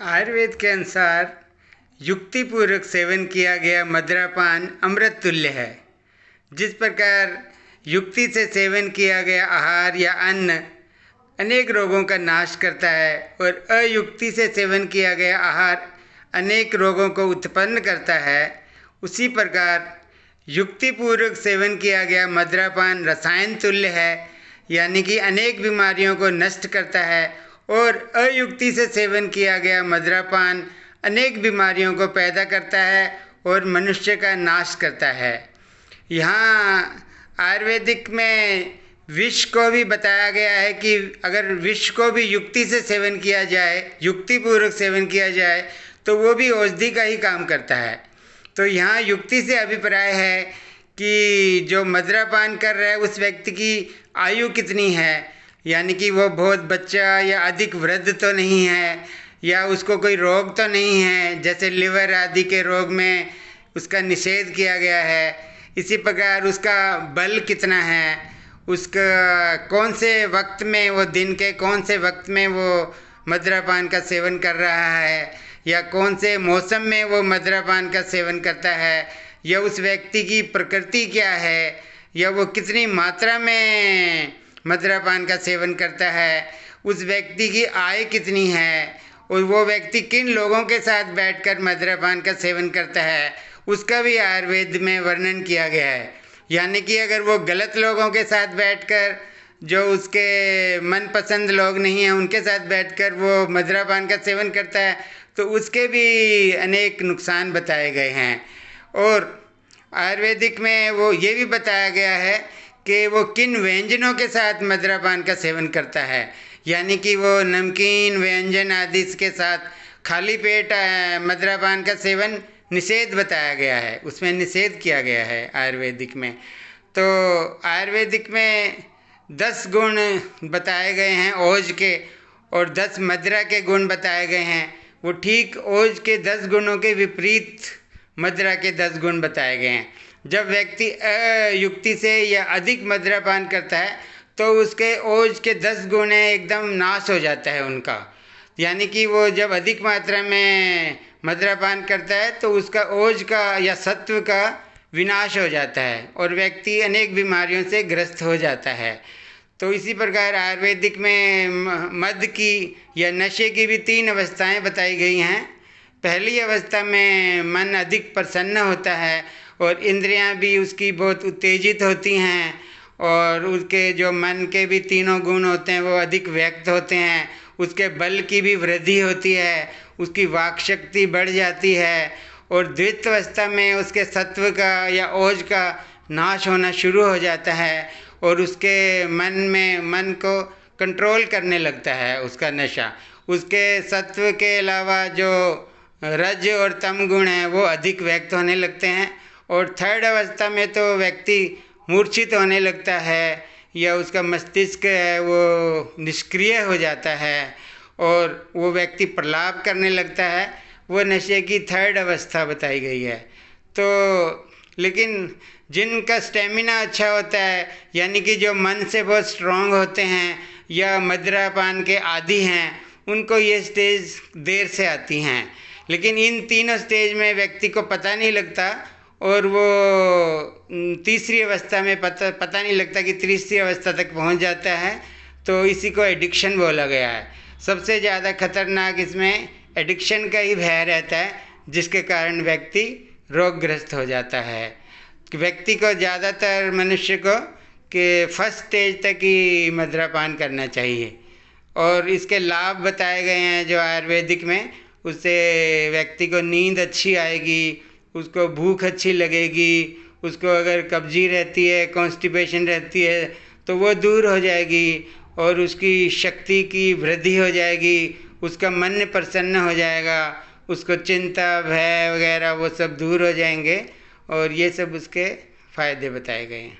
आयुर्वेद के अनुसार युक्तिपूर्वक सेवन किया गया मदिरापान अमृत तुल्य है। जिस प्रकार युक्ति से सेवन किया गया आहार या अन्न अनेक रोगों का नाश करता है और अयुक्ति से सेवन किया गया आहार अनेक रोगों को उत्पन्न करता है, उसी प्रकार युक्तिपूर्वक सेवन किया गया मदिरापान रसायन तुल्य है, यानी कि अनेक बीमारियों को नष्ट करता है और अयुक्ति से सेवन किया गया मदिरापान अनेक बीमारियों को पैदा करता है और मनुष्य का नाश करता है। यहाँ आयुर्वेदिक में विष को भी बताया गया है कि अगर विष को भी युक्ति से सेवन किया जाए, युक्तिपूर्वक सेवन किया जाए, तो वो भी औषधि का ही काम करता है। तो यहाँ युक्ति से अभिप्राय है कि जो मदिरापान कर रहा है उस व्यक्ति की आयु कितनी है, यानी कि वो बहुत बच्चा या अधिक वृद्ध तो नहीं है, या उसको कोई रोग तो नहीं है, जैसे लिवर आदि के रोग में उसका निषेध किया गया है। इसी प्रकार उसका बल कितना है, उसका कौन से वक्त में, वो दिन के कौन से वक्त में वो मदिरापान का सेवन कर रहा है, या कौन से मौसम में वो मदिरापान का सेवन करता है, या उस व्यक्ति की प्रकृति क्या है, या वो कितनी मात्रा में मदिरापान का सेवन करता है, उस व्यक्ति की आय कितनी है और वो व्यक्ति किन लोगों के साथ बैठकर मदिरापान का सेवन करता है, उसका भी आयुर्वेद में वर्णन किया गया है। यानी कि अगर वो गलत लोगों के साथ बैठकर, जो उसके मनपसंद लोग नहीं हैं उनके साथ बैठकर वो मदिरापान का सेवन करता है, तो उसके भी अनेक नुकसान बताए गए हैं। और आयुर्वेदिक में वो ये भी बताया गया है कि वो किन व्यंजनों के साथ मदिरापान का सेवन करता है, यानी कि वो नमकीन व्यंजन आदि के साथ खाली पेट मदिरापान का सेवन निषेध बताया गया है, उसमें निषेध किया गया है आयुर्वेदिक में। तो आयुर्वेदिक में 10 गुण बताए गए हैं ओज के और 10 मदिरा के गुण बताए गए हैं। वो ठीक ओज के 10 गुणों के विपरीत मदिरा के 10 गुण बताए गए हैं। जब व्यक्ति अयुक्ति से या अधिक मदिरापान करता है तो उसके ओज के 10 गुण एकदम नाश हो जाता है उनका, यानी कि वो जब अधिक मात्रा में मदिरापान करता है तो उसका ओज का या सत्व का विनाश हो जाता है और व्यक्ति अनेक बीमारियों से ग्रस्त हो जाता है। तो इसी प्रकार आयुर्वेदिक में मद की या नशे की भी 3 अवस्थाएं बताई गई हैं। पहली अवस्था में मन अधिक प्रसन्न होता है और इंद्रियां भी उसकी बहुत उत्तेजित होती हैं और उसके जो मन के भी 3 गुण होते हैं वो अधिक व्यक्त होते हैं। उसके बल की भी वृद्धि होती है, उसकी वाक शक्ति बढ़ जाती है और द्वितीय अवस्था में उसके सत्व का या ओज का नाश होना शुरू हो जाता है और उसके मन को कंट्रोल करने लगता है उसका नशा। उसके सत्व के अलावा जो रज और तम गुण हैं वो अधिक व्यक्त होने लगते हैं और थर्ड अवस्था में तो व्यक्ति मूर्छित होने लगता है या उसका मस्तिष्क है वो निष्क्रिय हो जाता है और वो व्यक्ति प्रलाप करने लगता है। वो नशे की थर्ड अवस्था बताई गई है। तो लेकिन जिनका स्टेमिना अच्छा होता है, यानी कि जो मन से बहुत स्ट्रांग होते हैं या मदिरापान के आदी हैं, उनको ये स्टेज देर से आती हैं। लेकिन इन तीनों स्टेज में व्यक्ति को पता नहीं लगता और वो तीसरी अवस्था में पता नहीं लगता कि तीसरी अवस्था तक पहुंच जाता है। तो इसी को एडिक्शन बोला गया है। सबसे ज़्यादा खतरनाक इसमें एडिक्शन का ही भय रहता है, जिसके कारण व्यक्ति रोगग्रस्त हो जाता है। व्यक्ति को ज़्यादातर मनुष्य को कि फर्स्ट स्टेज तक ही मदिरापान करना चाहिए और इसके लाभ बताए गए हैं जो आयुर्वेदिक में। उससे व्यक्ति को नींद अच्छी आएगी, उसको भूख अच्छी लगेगी, उसको अगर कब्जी रहती है, कॉन्स्टिपेशन रहती है तो वो दूर हो जाएगी और उसकी शक्ति की वृद्धि हो जाएगी, उसका मन प्रसन्न हो जाएगा, उसको चिंता भय वगैरह वो सब दूर हो जाएंगे और ये सब उसके फ़ायदे बताए गए हैं।